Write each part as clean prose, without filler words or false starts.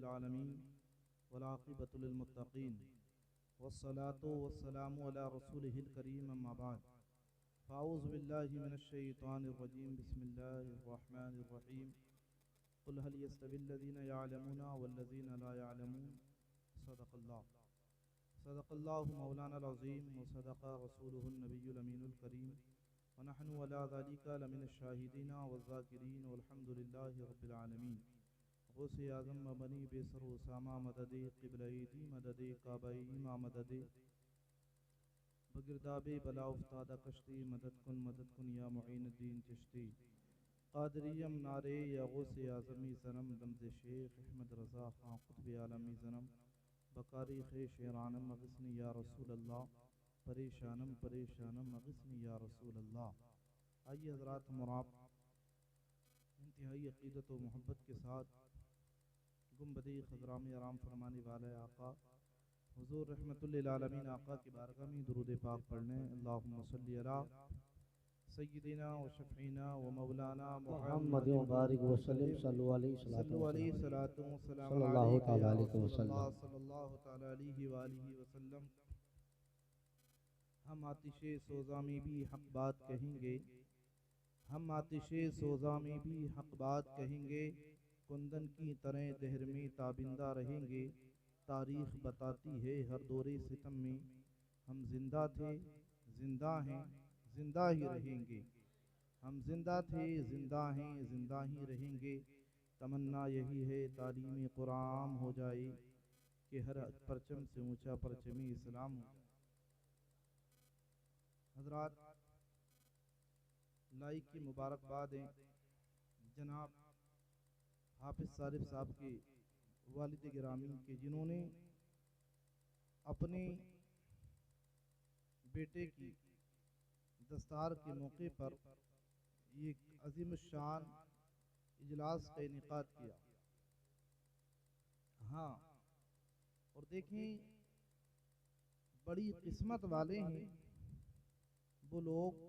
रब्बिल आलमीन वल आक़िबतु लिल मुत्तक़ीन वस्सलातु वस्सलामु अला रसूलिहिल करीम अम्मा बाद फ़ाऊज़ु बिल्लाहि मिनश शैतानिर रजीम बिस्मिल्लाहिर रहमानिर रहीम क़ुल हल यस्तविल लज़ीना यअलमूना वल्लज़ीना ला यअलमून सदक़ल्लाहु मौलाना अज़ीम व सदक़ा रसूलुहुन नबियुल अमीनुल करीम व नहनु अला ज़ालिका लमिनश शाहिदीना वज़्ज़ाकिरीन वल्हम्दुलिल्लाहि रब्बिल आलमीन। गौसे आज़म मबनी बेसर उसामा मददे क़िबलैदी मददे काबईमा मददे बगिरदाबे बला उफ्तादा कश्ती मदद कुन या मुईनुद्दीन चिश्ती क़ादिरियम नारे या गौसे आज़मी सनम दमज़ शेख अहमद रज़ा ख़ां क़ुत्ब आलमी सनम बकारी खे शेरानम अग़िस्नी या रसूल अल्लाह परेशानम परेशानम अग़िस्नी या रसूल अल्लाह। आइए हज़रात मुराब इंतहाई अक़ीदत व मोहब्बत के साथ गुम्बदी ख़ज़राम आराम फरमाने वाले आका हुज़ूर रहमतुल लिल आलमीन आका की बारगाह में दुरूद पाक पढ़ने। अल्लाहुम्मा सल्ली अला सय्यिदिना व शफ़ीना व मौलाना मुहम्मद व बारिक व सल्लिम सल्लल्लाहु अलैहि सलातु व सलाम सल्लल्लाहु तआला अलैहि वसल्लम। हम आतिशे सोज़ा में भी हक़ बात कहेंगे, हम आतिशे सोज़ा में भी हक़ बात कहेंगे, कुंदन की तरह दहर में ताबिंदा रहेंगे। तारीख़ बताती है हर दौरे सितम में हम जिंदा थे जिंदा हैं जिंदा ही रहेंगे। हम जिंदा थे जिंदा हैं जिंदा ही रहेंगे। तमन्ना यही है तालीम कुरान हो जाए कि हर परचम से ऊंचा परचम इस्लाम हो। हज़रात लाइक की मुबारकबाद है जनाब हाफिज़ सारिफ साहब के वालिद गिरामी के, जिन्होंने अपने बेटे की दस्तार के मौके पर ये अजीम शान इजलास का इनेकाद किया। हाँ, और देखें बड़ी किस्मत वाले हैं वो लोग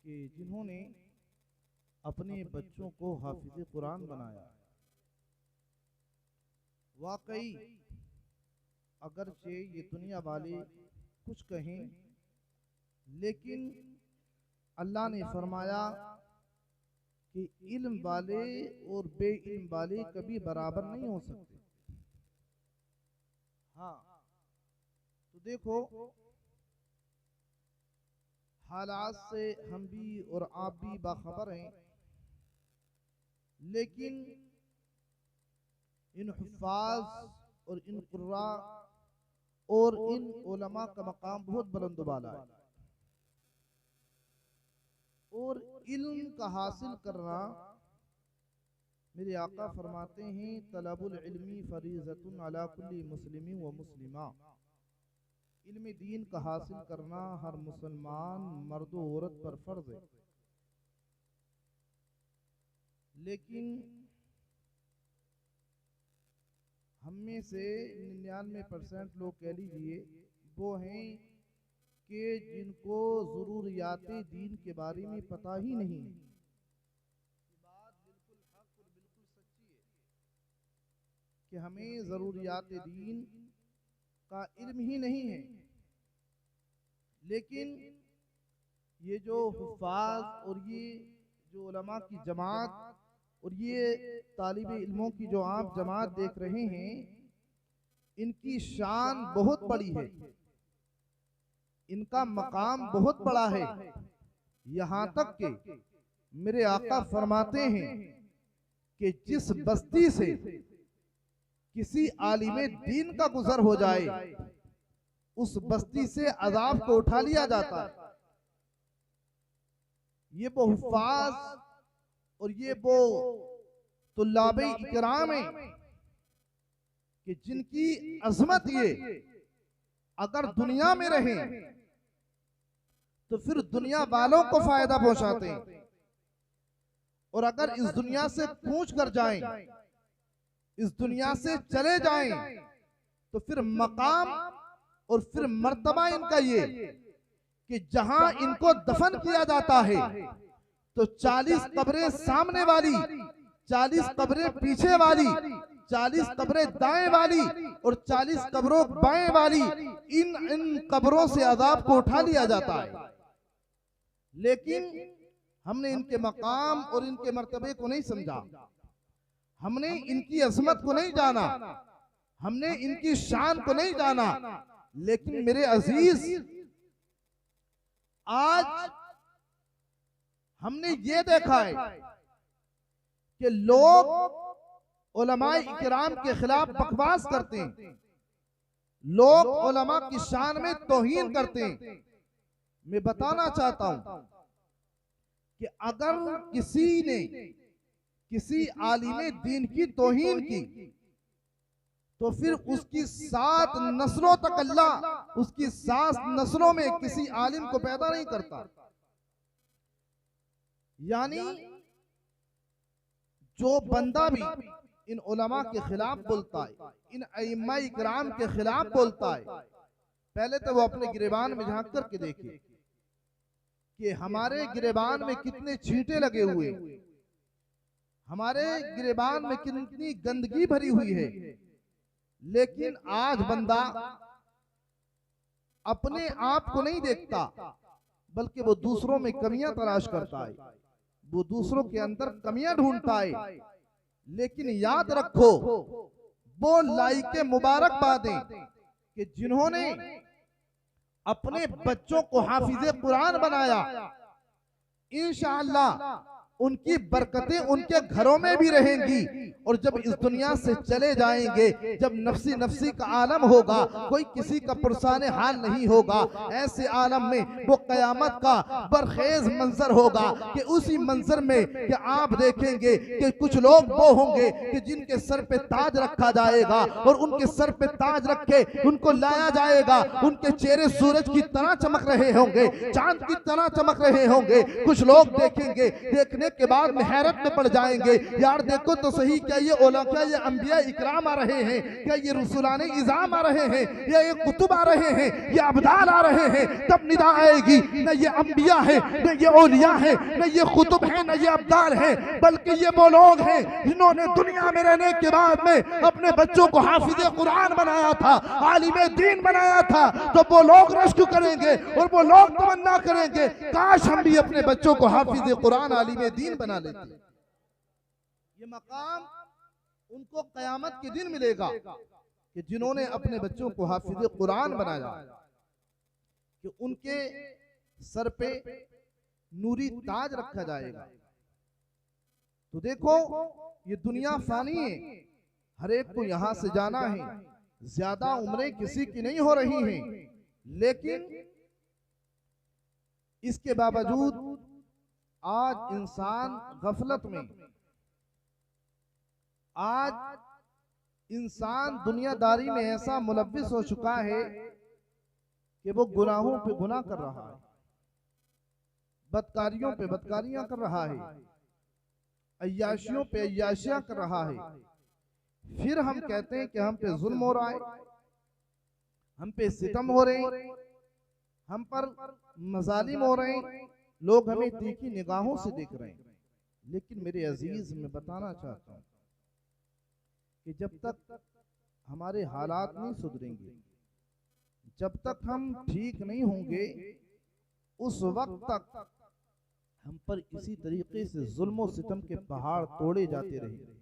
कि जिन्होंने अपने बच्चों को हाफिज़ कुरान बनाया। वाकई अगरचे ये दुनिया वाले कुछ कहें, लेकिन अल्लाह ने फरमाया कि इल्म वाले और बेइल्म वाले कभी बराबर नहीं हो सकते। हाँ, तो देखो हालात से हम भी और आप भी बाखबर हैं, लेकिन इन हुफ़ाज़ और इन कुर्रा और इन उलमा का मकाम बहुत बुलंद वाला है। और इल्म का हासिल करना, मेरे आका फरमाते हैं तलबुल इल्मी फरीज़तुन अला कुल्ली मुस्लिमिन व मुस्लिमा। इल्म दीन का हासिल करना हर मुसलमान मर्द व औरत पर फर्ज है। लेकिन हम में से 99% लोग कह लीजिए वो हैं कि जिनको ज़रूरियात दीन के बारे में पता ही नहीं है। बात बिल्कुल हक और बिल्कुल सच्ची है कि हमें ज़रूरियात दीन का इल्म ही नहीं है। लेकिन ये जो हुफ़ाज़ और ये जो उलमा की जमात और ये तालिब इल्मों की जो आप जमात देख रहे हैं, इनकी शान बहुत बड़ी है, इनका मकाम बहुत बड़ा है। यहाँ तक कि मेरे आका फरमाते हैं कि जिस बस्ती से किसी आलिम दीन का गुजर हो जाए, उस बस्ती से अजाब को उठा लिया जाता है। ये वो हुफ़ाज़ और ये वो तुल्लाबे इकराम है कि जिनकी अज़मत ये अगर दुनिया में रहे तो फिर दुनिया वालों को फायदा पहुंचाते हैं, और अगर इस दुनिया से कूच कर जाएं, इस दुनिया से चले जाएं, तो फिर मकाम और फिर मर्तबा इनका ये कि जहां इनको दफन किया जाता है तो 40 कब्रें सामने वाली, 40 कब्रें पीछे वाली, 40 कब्रें दाएं वाली और 40 कब्रों बाएं वाली, इन कब्रों से अजाब को उठा लिया जाता है। लेकिन हमने इनके मकाम और इनके मर्तबे को नहीं समझा, हमने इनकी अजमत को नहीं जाना, हमने इनकी शान को नहीं जाना। लेकिन मेरे अजीज, आज हमने ये देखा है कि लोग उलमाए इकराम के खिलाफ बकवास करते हैं, लोग उलमा की शान में तौहीन करते हैं। मैं बताना चाहता हूं कि अगर किसी ने किसी आलिमे दीन की तौहीन की तो फिर उसकी 7 नस्लों तक अल्लाह उसकी 7 नस्लों में किसी आलिम को पैदा नहीं करता। यानी जो बंदा भी इन उलमा के खिलाफ बोलता है, इन अइम्मा इकराम के खिलाफ बोलता है, पहले तो वो अपने गिरेबान में झांक करके देखे कि हमारे गिरेबान में कितने छींटे लगे हुए, हमारे गिरेबान में कितनी गंदगी भरी हुई है। लेकिन आज बंदा अपने आप को नहीं देखता, बल्कि वो दूसरों में कमियां तलाश करता है, वो दूसरों के अंदर कमियां ढूंढता है। लेकिन याद रखो, वो लाइके मुबारकबादें कि जिन्होंने अपने बच्चों को हाफिजे कुरान बनाया, इंशाअल्लाह उनकी बरकतें उनके घरों में भी रहेंगी। और जब इस दुनिया से चले जाएंगे, जब नफ्सी नफ्सी का आलम होगा, कोई किसी का पुरसाने हाल नहीं होगा, ऐसे आलम में वो कयामत का बरखेज मंजर होगा कि उसी मंजर में कि आप देखेंगे कि कुछ लोग वो होंगे कि जिनके सर पे ताज रखा जाएगा और उनके सर पे ताज रखे उनको लाया जाएगा, उनके चेहरे सूरज की तरह चमक रहे होंगे, चांद की तरह चमक रहे होंगे। कुछ लोग देखेंगे, देखने के बाद में हैरत में पड़ जाएंगे, यार देखो तो सही, क्या ये क्या ये अंबिया इकराम आ रहे हैं, क्या ये रसूलाने इज़ाम आ रहे हैं, या ये कुतुब आ रहे हैं, ये अब्दाल आ रहे हैं। तब निदा आएगी, न ये अंबिया है, न ये औलिया है, न ये कुतुब है, न ये अब्दाल है, बल्कि ये वो लोग हैं जिन्होंने दुनिया में रहने के बाद में अपने बच्चों को हाफिज़े कुरान बनाया था, आलिमे दीन बनाया था। तो वो लोग रश्क करेंगे और वो लोग तमन्ना करेंगे, काश हम भी अपने बच्चों को हाफिज़े कुरान आलिमे दीन बना लेते। ये मकाम उनको कयामत के दिन मिलेगा कि जिन्होंने अपने बच्चों को हाफिज़े कुरान बनाया, कि उनके सर पे नूरी ताज रखा जाएगा। तो देखो, ये दुनिया फानी है, हर एक को यहां से जाना है, ज्यादा उम्रें किसी की नहीं हो रही हैं, लेकिन इसके बावजूद आज इंसान गफलत में, आज इंसान दुनियादारी में ऐसा मुलव्विस हो चुका है कि वो गुनाहों पे गुनाह कर रहा है, बदकारियों पे बदकारियां कर रहा है, अय्याशियों पे अय्याशियां कर रहा है। फिर हम कहते हैं कि हम पे जुल्म हो रहा है, हम पे सितम हो रहे हैं, हम पर मजालिम हो रहे हैं, लोग हमें तीखी निगाहों से देख रहे हैं। लेकिन मेरे अजीज, मैं बताना चाहता हूं कि जब तक हमारे हालात नहीं सुधरेंगे, जब तक हम ठीक नहीं होंगे, उस वक्त तक हम पर इसी तरीके से जुल्म और सितम के पहाड़ तोड़े जाते रहेंगे,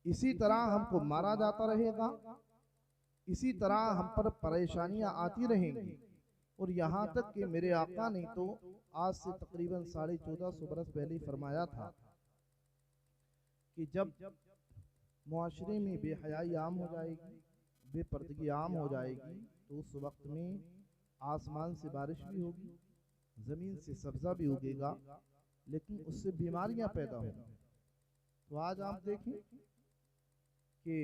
इसी तरह हमको मारा जाता रहेगा, इसी तरह हम पर परेशानियां आती रहेंगी। और यहाँ तक कि मेरे आका ने तो आज से तकरीबन 1450 बरस पहले फरमाया था कि जब मुआशरे में बेहयाई आम हो जाएगी, बेपर्दगी आम हो जाएगी, तो उस वक्त में आसमान से बारिश भी होगी, ज़मीन से सब्ज़ा भी उगेगा, लेकिन उससे बीमारियां पैदा होंगी। तो आज आप देखें कि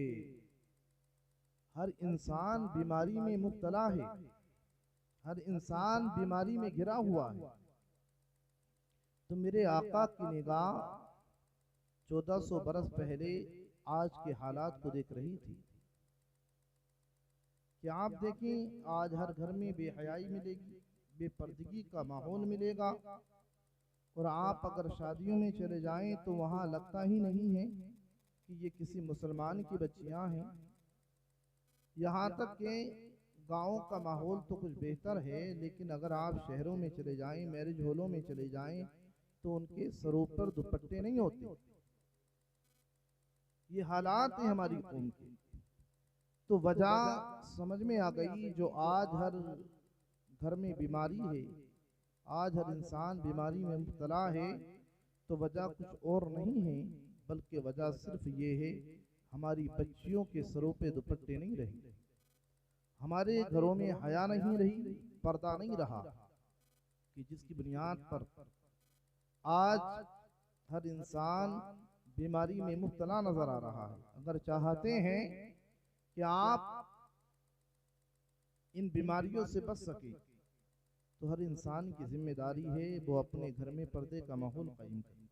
हर इंसान बीमारी में मुब्तला है, हर इंसान बीमारी में घिरा हुआ है। तो मेरे आका की निगाह 1400 बरस पहले आज के हालात को देख रही थी कि आप देखें, आज हर घर में बेहयाई मिलेगी, बेपर्दगी का माहौल मिलेगा। और आप अगर शादियों में चले जाएं तो वहाँ लगता ही नहीं है कि ये किसी मुसलमान की बच्चियां हैं। यहाँ तक कि गाँव का माहौल तो कुछ बेहतर है, लेकिन अगर आप शहरों में चले जाएं, मैरिज हॉलों में चले जाएं, तो उनके सरों पर दुपट्टे नहीं होते। ये हालात हैं हमारी कौम के। तो वजह समझ में आ गई, जो आज हर घर में बीमारी है, आज हर इंसान बीमारी में मुब्तला है, तो वजह कुछ और नहीं है, बल्कि वजह सिर्फ ये है, हमारी बच्चियों के सरों पे दुपट्टे नहीं रहे, हमारे घरों में हया नहीं रही, पर्दा नहीं रहा, कि जिसकी बुनियाद पर आज हर इंसान बीमारी में मुब्तला नजर आ रहा है। अगर चाहते हैं कि आप इन बीमारियों से बच सके, तो हर इंसान की जिम्मेदारी है वो अपने घर में पर्दे का माहौल कायम करे।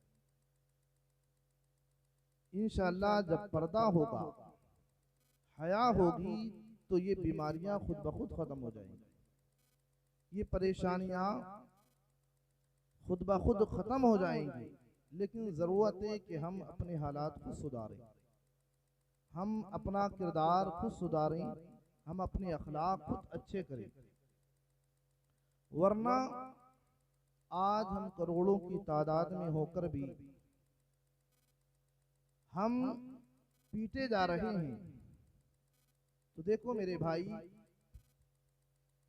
इंशाअल्लाह जब पर्दा होगा, हया होगी, तो ये बीमारियां खुद ब खुद खत्म हो जाएंगी, ये परेशानियां खुद ब खुद खत्म हो जाएंगी। लेकिन ज़रूरत है कि हम अपने हालात को सुधारें, हम अपना किरदार खुद सुधारें, हम अपने अखलाक खुद अच्छे करें। वरना आज हम करोड़ों की तादाद में होकर भी हम पीटे जा रहे हैं। तो देखो मेरे भाई,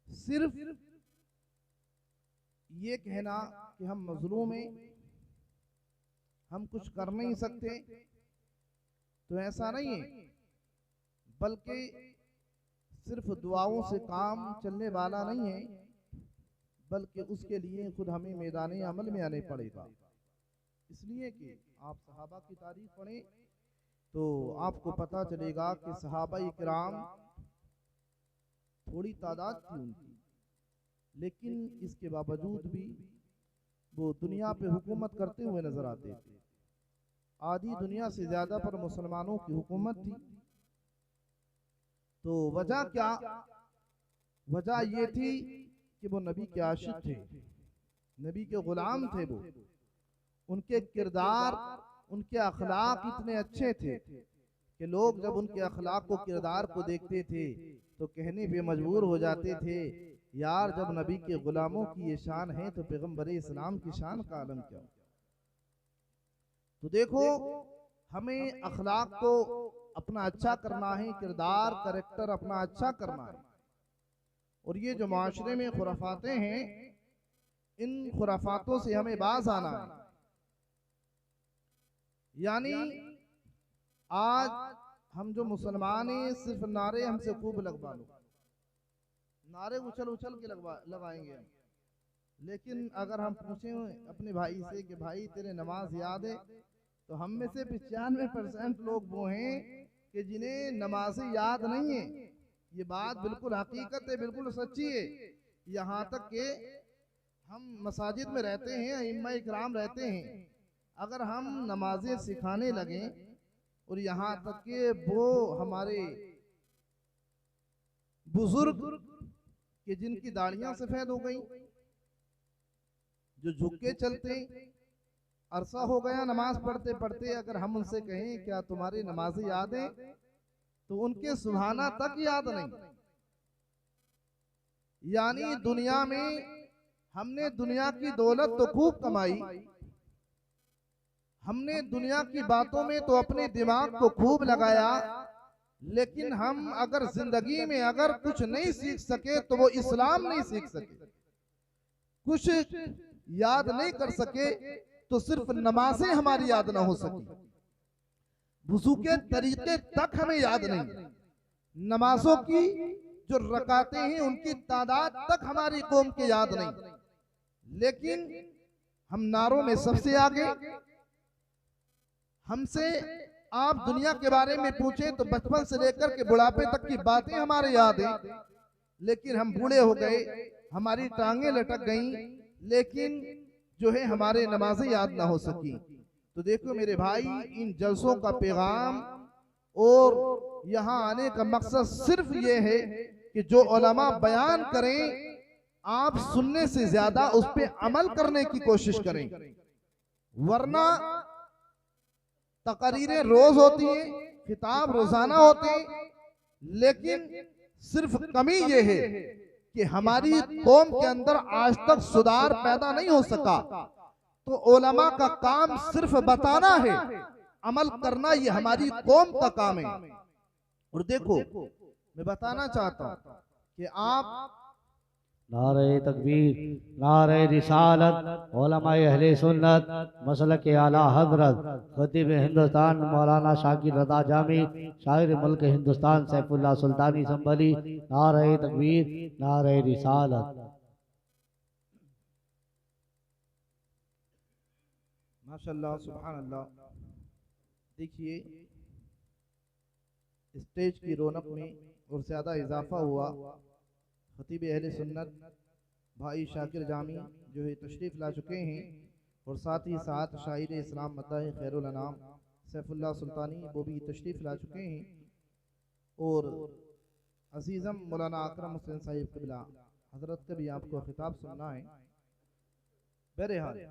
सिर्फ ये कहना कि हम मजलूम हैं, हम कुछ कर नहीं सकते, तो ऐसा नहीं है, बल्कि सिर्फ दुआओं से काम चलने वाला नहीं है, बल्कि उसके लिए खुद हमें मैदान अमल में आने पड़ेगा। इसलिए कि आप सहाबा की तारीफ पढ़ें तो आपको पता चलेगा कि सहाबा इकराम थोड़ी तादाद थी उनकी, लेकिन इसके बावजूद भी वो दुनिया पे हुकूमत करते हुए नजर आते थे। आधी दुनिया से ज्यादा पर मुसलमानों की हुकूमत थी। तो वजह क्या? वजह ये थी कि वो नबी के आशिक थे, नबी के गुलाम थे। वो उनके किरदार, उनके अखलाक इतने अच्छे थे कि लोग जब उनके अखलाक को, किरदार को देखते थे तो कहने पे मजबूर हो जाते थे, यार जब नबी के गुलामों की ये शान है तो पैगंबर इस्लाम की शान का आलम क्या। तो देखो, हमें अखलाक को अपना अच्छा करना है, किरदार कैरेक्टर अपना अच्छा करना है। और ये जो माशरे में खुराफातें हैं, इन खुराफातों से हमें बाज आना है। यानी आज हम जो मुसलमान हैं, सिर्फ नारे हमसे खूब लगवा लो, नारे उछल उछल के लगाएंगे हम। लेकिन अगर हम पूछें अपने भाई से कि भाई तेरे नमाज याद है, तो हम में से 95% लोग वो हैं कि जिन्हें नमाज़ें याद नहीं है। ये बात बिल्कुल हकीकत है, बिल्कुल सच्ची है। यहाँ तक कि हम मसाजिद में रहते हैं, इम्मा इकराम रहते हैं, अगर हम नमाजें सिखाने लगें और यहाँ तक कि वो हमारे बुजुर्ग कि जिनकी दाढ़ियां सफेद हो गई, जो झुक के चलते, अरसा हो गया नमाज पढ़ते पढ़ते, अगर हम उनसे कहें क्या तुम्हारी नमाज़ें याद है, तो उनके सुभाना तक याद नहीं। यानी दुनिया में हमने दुनिया की दौलत तो खूब कमाई, हमने दुनिया की बातों में तो अपने दिमाग को खूब लगाया, लेकिन हम अगर जिंदगी में अगर कुछ नहीं सीख सके तो वो इस्लाम नहीं सीख सके, कुछ याद नहीं कर सके तो सिर्फ नमाजें हमारी याद ना हो सकी, वुज़ू के तरीके तक हमें याद नहीं, नमाजों की जो रकातें हैं उनकी तादाद तक हमारी कौम के याद नहीं। लेकिन हम नारों में सबसे आगे। हमसे आप दुनिया के बारे में पूछे तो बचपन से लेकर के बुढ़ापे तक की बातें हमारे याद हैं, लेकिन हम बूढ़े हो गए, हमारी टांगें लटक गईं, लेकिन जो है हमारे नमाजें याद ना हो सकी। तो देखो मेरे भाई, इन जलसों का पैगाम और यहाँ आने का मकसद सिर्फ ये है कि जो उलमा बयान करें, आप सुनने से ज्यादा उस पर अमल करने की कोशिश करें। वरना तकरीरें रोज होती हैं, खिताब रोजाना होते हैं, लेकिन सिर्फ कमी यह है कि हमारी कौम के अंदर आज तक सुधार पैदा नहीं हो सका। तो उलमा का काम सिर्फ बताना है, अमल करना ये हमारी कौम का काम है। और देखो, मैं बताना चाहता हूं कि आप नारे तकबीर, नारे रिसालत, उलमाए अहले सुन्नत, मसलक आला हजरत खतीब हिंदुस्तान मौलाना शाकिर रज़ा जामी, शायर मुल्क हिंदुस्तान सैफुल्लाह सुल्तानी संभली, नारे तकबीर, नारे रिसालत। माशाअल्लाह, सुभान अल्लाह। देखिए, स्टेज की रौनक में और ज़्यादा इजाफा हुआ। खतीब अहले सुन्नत भाई शाकिर जामी जो है तशरीफ़ ला चुके हैं, और साथ ही साथ शायर इस्लाम मद्दाह खैरुल अनाम सैफुल्लाह सुल्तानी वो भी तशरीफ़ ला चुके हैं। और अजीज़म मौलाना अकरम हुसैन साहिब क़िबला हज़रत का भी आपको खिताब सुनना है। बहरहाल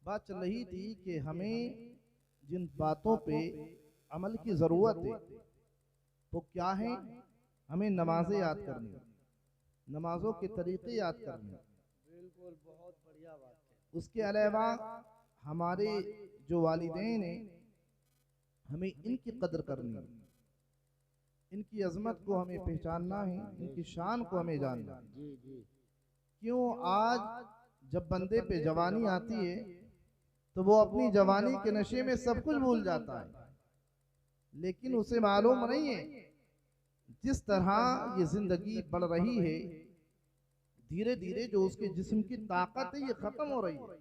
बात चल रही थी कि हमें जिन बातों पे अमल की ज़रूरत है वो क्या है। हमें नमाजें याद करनी, नमाजों के तरीके याद करने। बिल्कुल, बहुत बढ़िया बात है। उसके अलावा हमारे जो वालिदैन हैं, हमें इनकी कदर करनी है, इनकी अजमत को हमें पहचानना है, इनकी शान को हमें जानना है। जी जी। क्यों आज जब बंदे पे जवानी आती है तो वो अपनी जवानी के नशे में सब कुछ भूल जाता है, लेकिन उसे मालूम नहीं है जिस तरह ये जिंदगी बढ़ रही है, धीरे धीरे जो उसके जिस्म की ताकत है ये खत्म हो रही है।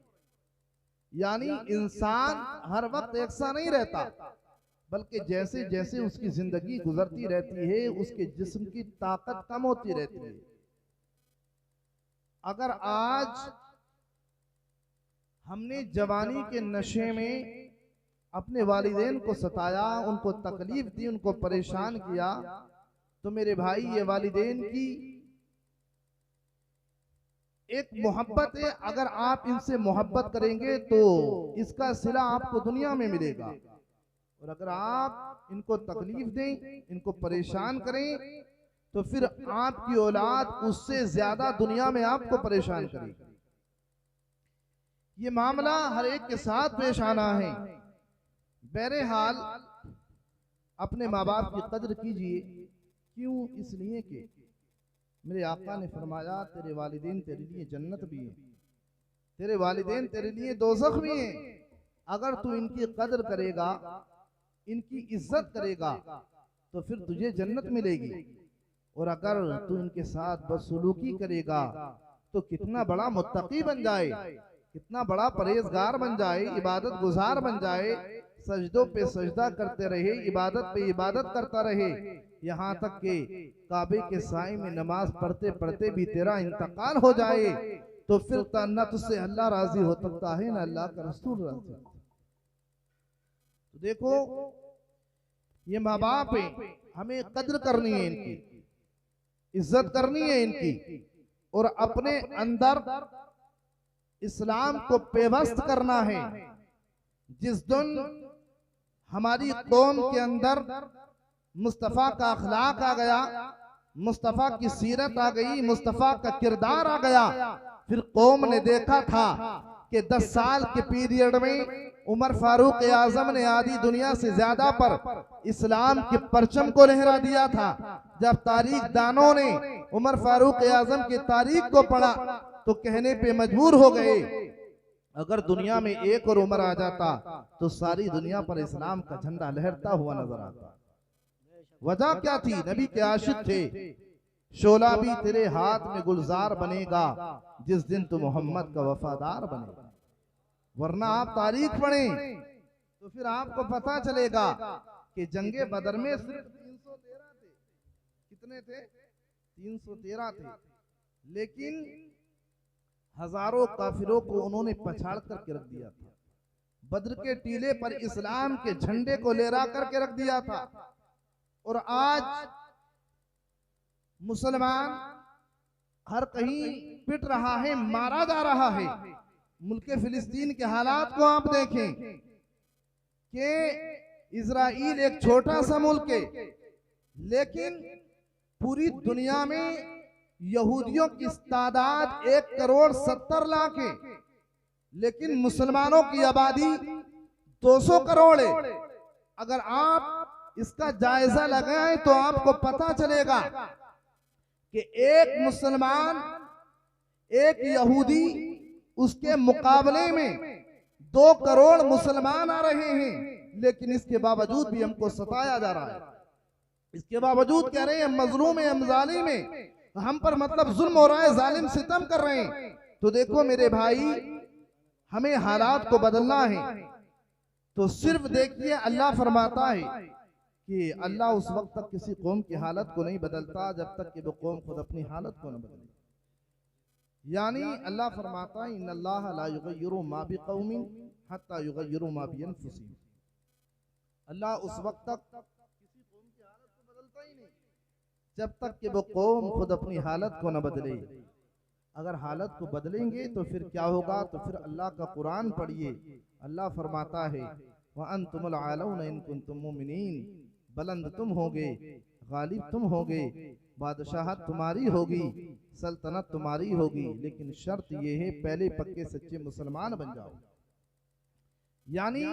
यानी इंसान हर वक्त एक सा नहीं रहता, बल्कि जैसे जैसे उसकी जिंदगी गुजरती रहती है उसके जिस्म की ताकत कम होती रहती है। अगर आज हमने जवानी के नशे में अपने वालिदैन को सताया, उनको तकलीफ दी, उनको परेशान किया, तो मेरे भाई ये वालिदैन की एक मोहब्बत है। अगर आप इनसे मोहब्बत करेंगे तो इसका सिला आपको दुनिया में मिलेगा, और अगर आप इनको तकलीफ दें, इनको परेशान करें, तो फिर आपकी औलाद उससे ज्यादा दुनिया में आपको परेशान करेगी। ये मामला हर एक के साथ पेश आना है। बहरहाल अपने माँ बाप की कदर कीजिए। क्यों? इसलिए कि मेरे आका ने फरमाया तेरे वालिदैन तेरे लिए जन्नत भी है, तेरे वालिदैन तेरे लिए दोज़ख भी है। अगर तू इनकी कदर करेगा, इनकी इज्जत करेगा, तो फिर तुझे जन्नत मिलेगी। और अगर तू इनके साथ बदसलूकी करेगा तो कितना बड़ा मुत्तकी बन जाए, कितना बड़ा परहेजगार बन जाए, इबादत गुजार बन जाए, सजदों पे सजदा करते रहे, इबादत पे इबादत करता रहे, यहाँ तक के काबे के साए में नमाज पढ़ते पढ़ते भी तेरा इंतकाल हो जाए, तो फिर न तुझसे अल्लाह राजी हो सकता है, न अल्लाह का रसूल राजी। तो देखो, ये माँ बाप है, हमें कद्र करनी है इनकी, इज्जत करनी है इनकी, और अपने अंदर इस्लाम को पेवस्त करना है। जिस दिन हमारी कौम के अंदर मुस्तफ़ा का अखलाक आ गया, मुस्तफ़ा की सीरत आ गई, मुस्तफ़ा का किरदार आ गया, फिर कौम ने देखा था कि 10 साल के पीरियड में उमर फारूक आजम ने आधी दुनिया से ज्यादा पर इस्लाम के परचम को लहरा दिया था। जब तारीख दानों ने उमर फारूक आजम की तारीख को पढ़ा तो कहने पे मजबूर हो गए, अगर दुनिया में एक और उमर आ जाता तो सारी दुनिया पर इस्लाम का झंडा लहरता हुआ नजर आता। वजह क्या थी? नबी के आशिक थे। शोला भी तेरे हाथ में गुलजार बनेगा जिस दिन तू मोहम्मद का वफादार बनेगा। वरना आप तारीख पढ़ें तो फिर आपको पता चलेगा कि जंगे बदर में सिर्फ 313 थे। कितने थे? 313 थे, लेकिन हजारों काफिरों को उन्होंने पछाड़ करके रख दिया था। बद्र के टीले पर इस्लाम के झंडे को लहरा करके रख दिया था। और आज मुसलमान हर कहीं पिट रहा है, मारा जा रहा है। मुल्क फिलिस्तीन के हालात को आप देखें, कि इजराइल एक छोटा सा मुल्क है, लेकिन पूरी दुनिया में यहूदियों की तादाद 1,70,00,000 है, लेकिन मुसलमानों की आबादी 200 करोड़ है। अगर आप इसका जायजा लगाएं तो आपको पता चलेगा कि एक मुसलमान, एक यहूदी, उसके मुकाबले में 2 करोड़ मुसलमान आ रहे हैं, लेकिन इसके बावजूद भी हमको सताया जा रहा है। इसके बावजूद कह रहे हैं हम मजलूम हैं, हम जालिम हैं, हम पर मतलब जुल्म हो रहा है, जालिम सितम कर रहे हैं। तो देखो मेरे भाई, हमें हालात को बदलना है। तो सिर्फ देखिए, अल्लाह फरमाता है कि अल्लाह उस वक्त तक किसी कौम की हालत को नहीं बदलता जब तक कि वो कौम खुद अपनी हालत को न बदले। यानी अल्लाह फरमाता है इन्नल्लाह ला युगय्यिरु मा बिक़ौमिन हत्ता युगय्यिरु मा बिअनफुसिहिम। अल्लाह उस वक्त तक किसी कौम की हालत को बदलता ही नहीं जब तक कि वो कौम खुद अपनी हालत को न बदले। अगर हालत को बदलेंगे तो फिर क्या होगा? तो फिर अल्लाह का कुरान पढ़िए। अल्लाह फरमाता है व अंतुमुल आलौना इन कुंतुम मुमिनीन, बुलंद तुम होगे, गालिब तुम होगे, बादशाहत तुम्हारी होगी, सल्तनत तुम्हारी होगी, लेकिन शर्त ये है पहले पक्के सच्चे मुसलमान बन जाओ। यानी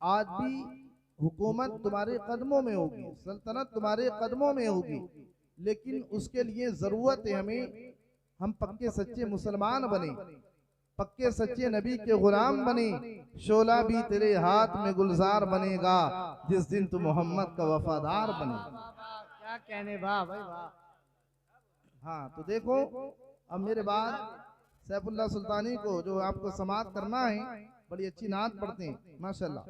आज भी हुकूमत तुम्हारे कदमों में होगी, सल्तनत तुम्हारे कदमों में होगी, लेकिन उसके लिए जरूरत है हमें हम पक्के सच्चे मुसलमान बने, पक्के सच्चे नबी के गुलाम बने। शोला भी तेरे हाथ में गुलजार बनेगा जिस दिन तू मोहम्मद का वफादार बने। क्या कहने, वाह भाई वाह। हाँ, तो देखो अब मेरे बाद सैफुल्लाह सुल्तानी को जो आपको समाअत करना है, बड़ी अच्छी नात पढ़ते हैं माशाल्लाह।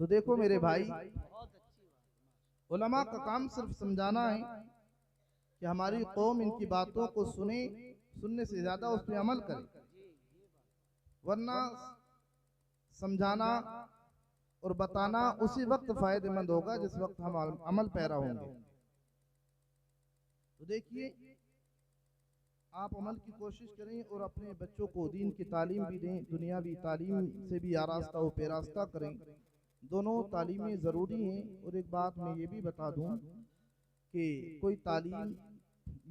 तो देखो मेरे भाई, उलमा का काम सिर्फ समझाना है कि हमारी कौम इनकी बातों को सुने, सुनने से ज्यादा उस पर अमल करे, वरना समझाना और बताना उसी वक्त फायदेमंद होगा जिस वक्त हम अमल पैरा होंगे। तो देखिए, आप अमल की कोशिश करें और अपने बच्चों को दीन की तालीम भी दें, दुनियावी तालीम से भी आरास्ता व पेरास्ता करें। दोनों तालीमें ज़रूरी हैं। और एक बात मैं ये भी बता दूं कि कोई तालीम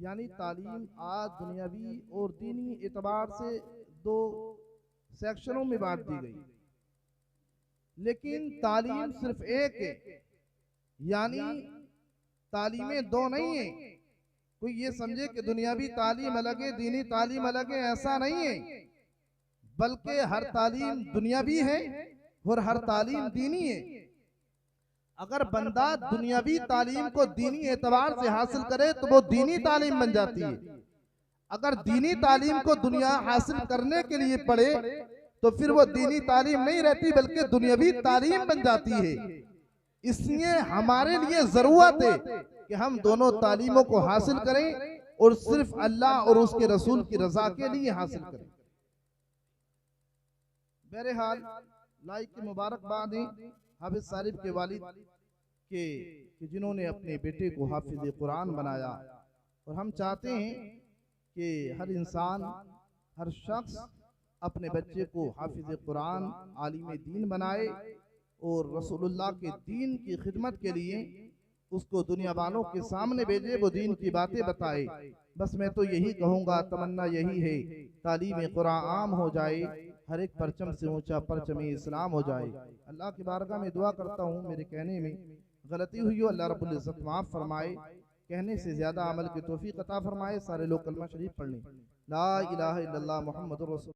यानी तालीम आज दुनियावी और दीनी एतबार से 2 सेक्शनों में बांट दी गई, लेकिन तालीम सिर्फ एक है। यानी तालीमें 2 नहीं है। कोई ये समझे कि दुनियावी तालीम अलग है, दीनी तालीम अलग है, ऐसा नहीं है, बल्कि हर तालीम दुनियावी है और हर तालीम दीनी है। अगर बंदा दुनियावी तालीम को दीनी एतबार से हासिल करे तो वो दीनी तालीम बन जाती है। अगर दीनी तालीम को दुनिया हासिल करने के लिए पढ़े तो फिर वो दीनी तालीम नहीं रहती बल्कि दुनियावी तालीम बन जाती है। इसलिए हमारे लिए जरूरत है कि हम दोनों तालीमों को हासिल करें और सिर्फ अल्लाह और उसके रसूल की रजा के लिए हासिल करें। बहरहाल लाइक की मुबारकबाद है हाफिज सारिफ के वालिद के कि जिन्होंने अपने बेटे को हाफिज कुरान बनाया। और हम चाहते हैं कि हर इंसान, हर शख्स अपने बच्चे को हाफिज कुरान, आलिम दीन बनाए और रसूलुल्लाह के दीन की खिदमत के लिए उसको दुनिया वालों के सामने भेजे, वो दीन की बातें बताए। बस मैं तो यही कहूँगा, तमन्ना यही है तालीम कुरान आम हो जाए, हर एक परचम से ऊंचा परचम इस्लाम हो जाए। अल्लाह की बारगाह में दुआ करता हूँ मेरे कहने में गलती हुई हो, अल्लाह रब्बुल इज्जत माफ़ फरमाए, कहने से ज़्यादा अमल की तौफीक अता फरमाए। सारे लोग कलमा शरीफ पढ़ लें, ला इलाहा इल्लल्लाह मुहम्मदुर रसूल।